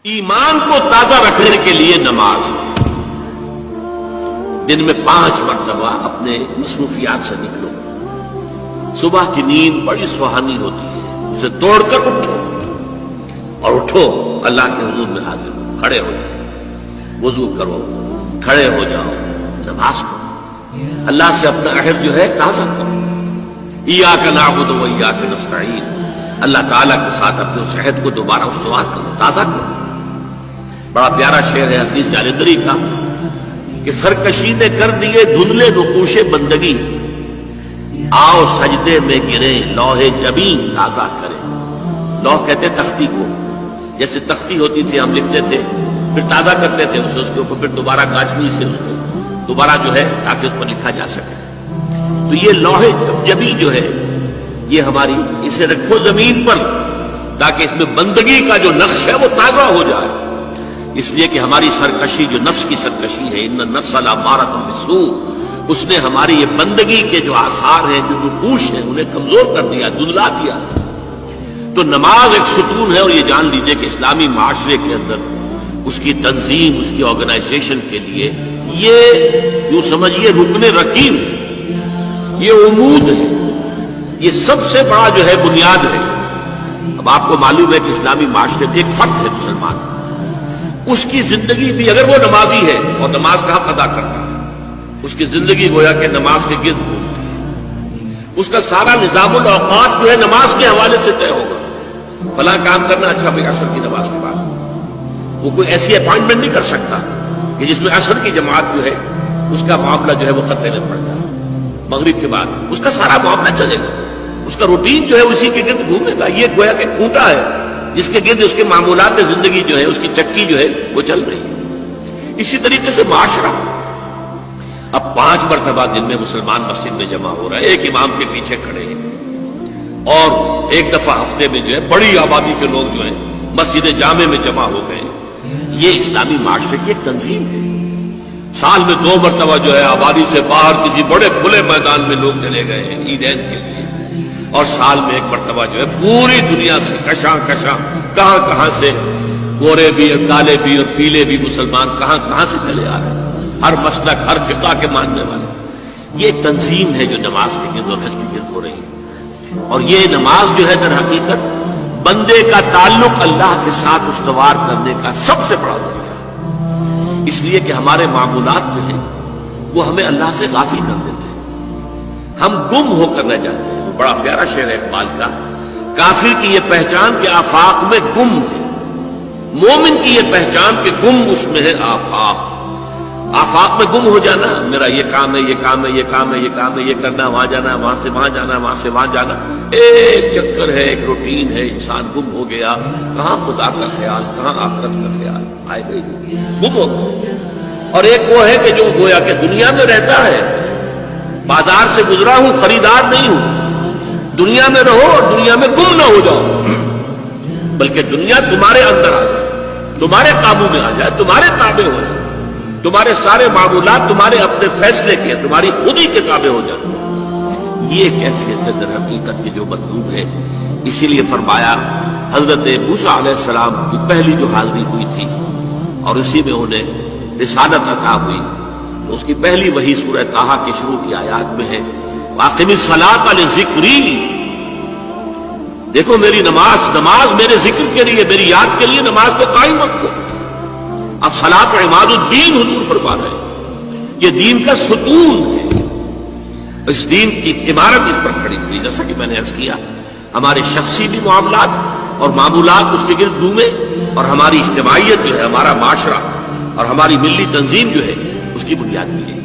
ایمان کو تازہ رکھنے کے لیے نماز دن میں 5 مرتبہ اپنے مصروفیات سے نکلو. صبح کی نیند بڑی سہانی ہوتی ہے، اسے توڑ کر اٹھو اور اٹھو اللہ کے حضور میں حاضر ہو، کھڑے ہو جاؤ، وضو کرو، کھڑے ہو جاؤ، نماز پڑھو، اللہ سے اپنا عہد جو ہے تازہ کرو. ایاک نعبد و ایاک نستعین، اللہ تعالیٰ کے ساتھ اپنے اس عہد کو دوبارہ استوار کرو، تازہ کرو. بڑا پیارا شعر ہے حفیظ جالندری کا کہ سرکشی نے کر دیے دھندلے نقوش بندگی، آؤ سجدے میں گرے لوح جبیں تازہ کرے. لوح کہتے تختی کو، جیسے تختی ہوتی تھی ہم لکھتے تھے پھر تازہ کرتے تھے اس کے اوپر، پھر دوبارہ گاچنی سے اس کو دوبارہ جو ہے تاکہ اس پر لکھا جا سکے. تو یہ لوح جبیں جو ہے یہ ہماری، اسے رکھو زمین پر تاکہ اس میں بندگی کا جو نقش ہے وہ تازہ ہو جائے. اس لیے کہ ہماری سرکشی جو نفس کی سرکشی ہے، ان النفس لامارۃ بالسوء، اس نے ہماری یہ بندگی کے جو آثار ہیں، جو نقوش ہیں، انہیں کمزور کر دیا، دھندلا دیا. تو نماز ایک ستون ہے، اور یہ جان لیجئے کہ اسلامی معاشرے کے اندر اس کی تنظیم، اس کی آرگنائزیشن کے لیے یہ یوں سمجھیے رکن رکین ہے، یہ عمود ہے، یہ سب سے بڑا جو ہے بنیاد ہے. اب آپ کو معلوم ہے کہ اسلامی معاشرے میں ایک فرد ہے مسلمان، اس کی زندگی بھی اگر وہ نمازی ہے اور نماز کا حق ادا کرتا ہے، اس کی زندگی گویا کہ نماز کے گرد گھومتی ہے. اس کا سارا نظام الاوقات جو ہے نماز کے حوالے سے طے ہوگا. فلاں کام کرنا، اچھا بھائی عصر کی نماز کے بعد. وہ کوئی ایسی اپائنٹمنٹ نہیں کر سکتا کہ جس میں عصر کی جماعت جو ہے اس کا معاملہ جو ہے وہ خطرے میں پڑ جائے. مغرب کے بعد اس کا سارا معاملہ چلے گا، اس کا روٹین جو ہے اسی کے گرد گھومے گا. یہ گویا کہ کھوٹا ہے جس کے گرد اس کے معمولات زندگی جو ہے، اس کی چکی جو ہے وہ چل رہی ہے. اسی طریقے سے معاشرہ اب 5 مرتبہ دن میں مسلمان مسجد میں جمع ہو رہا ہے، ایک امام کے پیچھے کھڑے ہیں، اور ایک دفعہ ہفتے میں جو ہے بڑی آبادی کے لوگ جو ہیں مسجد جامع میں جمع ہو گئے. یہ اسلامی معاشرے کی ایک تنظیم ہے. سال میں 2 مرتبہ جو ہے آبادی سے باہر کسی بڑے کھلے میدان میں لوگ چلے گئے ہیں عیدین کے لیے، اور سال میں 1 مرتبہ جو ہے پوری دنیا سے کشاں کشاں کہاں کہاں سے گورے بھی اور کالے بھی اور پیلے بھی مسلمان کہاں کہاں سے چلے آ رہے ہیں، ہر مسلک ہر فقہ کے ماننے والے. یہ ایک تنظیم ہے جو نماز کے گرد اور حج کے گرد ہو رہی ہے. اور یہ نماز جو ہے در حقیقت بندے کا تعلق اللہ کے ساتھ استوار کرنے کا سب سے بڑا ذریعہ ہے. اس لیے کہ ہمارے معمولات جو ہیں وہ ہمیں اللہ سے غافل کر دیتے ہیں، ہم گم ہو کر رہ جاتے ہیں. بڑا پیارا شعر ہے اقبال کا، کافر کی یہ پہچان کہ آفاق میں گم ہے، مومن کی یہ پہچان کہ گم اس میں ہے آفاق. آفاق میں گم ہو جانا، میرا یہ کام ہے، یہ کام ہے، یہ کام ہے، یہ کام ہے، یہ کرنا، وہاں جانا، وہاں سے وہاں جانا، وہاں سے وہاں جانا، ایک چکر ہے، ایک روٹین ہے. انسان گم ہو گیا، کہاں خدا کا خیال، کہاں آخرت کا خیال، آئے گئے گم ہو گیا. اور ایک وہ ہے کہ جو گویا کہ دنیا میں رہتا ہے، بازار سے گزرا ہوں، خریدار نہیں ہوں. دنیا میں رہو اور دنیا میں گم نہ ہو جاؤ، بلکہ دنیا تمہارے اندر آ جائے، تمہارے قابو میں آ جائے، تمہارے تابع ہو جائے، تمہارے سارے معمولات تمہارے اپنے فیصلے کے، تمہاری خودی کے تابع ہو جائے. یہ کیفیت ہے در حقیقت کی جو مطلوب ہے. اسی لیے فرمایا حضرت موسیٰ علیہ السلام کی پہلی جو حاضری ہوئی تھی اور اسی میں انہیں رسالت عطا ہوئی، تو اس کی پہلی وحی سورہ طٰہٰ کے شروع کی آیات میں ہے، وَأَقِمِ الصَّلَاةَ لِذِكْرِي. دیکھو میری نماز میرے ذکر کے لیے، میری یاد کے لیے نماز کو قائم رکھو. الصلاۃ عماد الدین حضور فرما رہے ہیں، یہ دین کا ستون ہے. اس دین کی عمارت اس پر کھڑی ہوئی. جیسا کہ میں نے عرض کیا، ہمارے شخصی بھی معاملات اور معمولات اس کے گرد گھومے، اور ہماری اجتماعیت جو ہے، ہمارا معاشرہ اور ہماری ملی تنظیم جو ہے، اس کی بنیاد ملی.